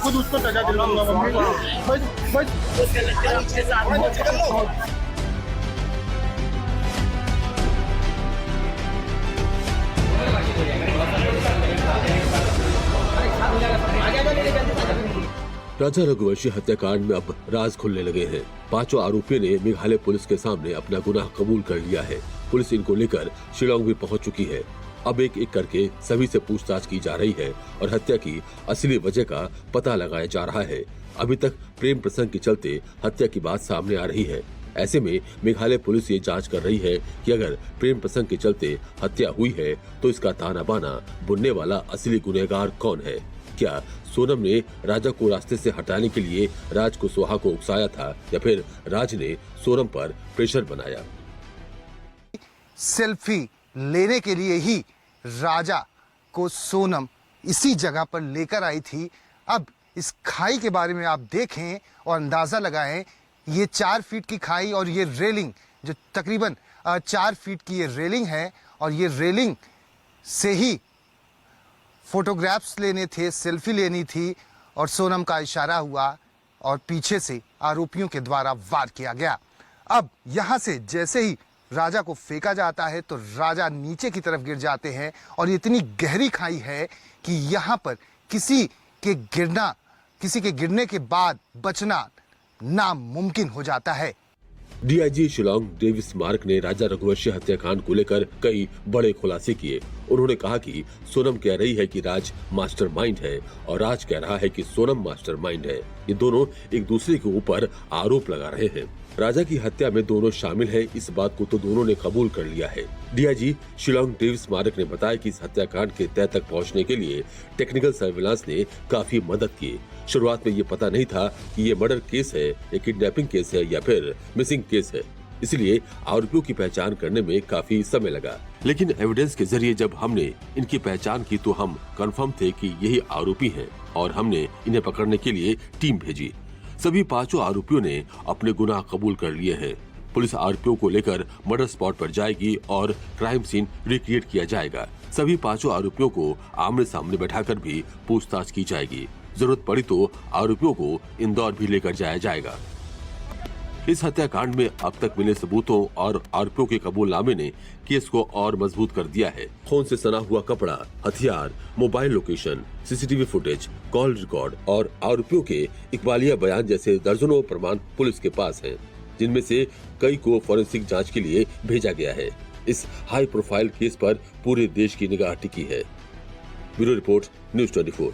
खुद उसको सजा दिलवाऊंगा मम्मी को। बस राजा रघुवंशी हत्याकांड में अब राज खुलने लगे हैं। पांचों आरोपियों ने मेघालय पुलिस के सामने अपना गुनाह कबूल कर लिया है। पुलिस इनको लेकर शिलांग भी पहुंच चुकी है। अब एक एक करके सभी से पूछताछ की जा रही है और हत्या की असली वजह का पता लगाया जा रहा है। अभी तक प्रेम प्रसंग के चलते हत्या की बात सामने आ रही है। ऐसे में मेघालय पुलिस ये जांच कर रही है कि अगर प्रेम प्रसंग के चलते हत्या हुई है तो इसका ताना बाना बुनने वाला असली गुनहगार कौन है। क्या सोनम ने राजा को रास्ते से हटाने के लिए राज को सुहा को उकसाया था या फिर राज ने सोनम पर प्रेशर बनाया। सेल्फी लेने के लिए ही राजा को सोनम इसी जगह पर लेकर आई थी। अब इस खाई के बारे में आप देखें और अंदाजा लगाएं, ये 4 फीट की खाई और ये रेलिंग जो तकरीबन 4 फीट की ये रेलिंग है और ये रेलिंग से ही फोटोग्राफ्स लेने थे, सेल्फी लेनी थी और सोनम का इशारा हुआ और पीछे से आरोपियों के द्वारा वार किया गया। अब यहाँ से जैसे ही राजा को फेंका जाता है तो राजा नीचे की तरफ गिर जाते हैं और ये इतनी गहरी खाई है कि यहाँ पर किसी के गिरने के बाद बचना नामुमकिन हो जाता है। डीआईजी शिलांग डेविस मार्क ने राजा रघुवंशी हत्याकांड को लेकर कई बड़े खुलासे किए। उन्होंने कहा कि सोनम कह रही है कि राज मास्टरमाइंड है और राज कह रहा है कि सोनम मास्टरमाइंड है। ये दोनों एक दूसरे के ऊपर आरोप लगा रहे हैं। राजा की हत्या में दोनों शामिल हैं, इस बात को तो दोनों ने कबूल कर लिया है। डीआईजी शिलांग डेविस मार्क ने बताया कि इस हत्याकांड के तह तक पहुंचने के लिए टेक्निकल सर्विलांस ने काफी मदद की। शुरुआत में ये पता नहीं था कि ये मर्डर केस है, या किडनैपिंग केस है या फिर मिसिंग केस है, इसलिए आरोपियों की पहचान करने में काफी समय लगा। लेकिन एविडेंस के जरिए जब हमने इनकी पहचान की तो हम कंफर्म थे कि यही आरोपी हैं और हमने इन्हें पकड़ने के लिए टीम भेजी। सभी पांचों आरोपियों ने अपने गुनाह कबूल कर लिए हैं। पुलिस आरोपियों को लेकर मर्डर स्पॉट पर जाएगी और क्राइम सीन रिक्रिएट किया जाएगा। सभी पांचों आरोपियों को आमने सामने बैठाकर भी पूछताछ की जाएगी। जरूरत पड़ी तो आरोपियों को इंदौर भी लेकर जाया जाएगा। इस हत्याकांड में अब तक मिले सबूतों और आरोपियों के कबूलनामे ने केस को और मजबूत कर दिया है। खून से सना हुआ कपड़ा, हथियार, mobile location, CCTV footage, call record और आरोपियों के इकबालिया बयान जैसे दर्जनों प्रमाण पुलिस के पास हैं, जिनमें से कई को फॉरेंसिक जांच के लिए भेजा गया है। इस हाई प्रोफाइल केस पर पूरे देश की निगाह टिकी है। Bureau report, news 24।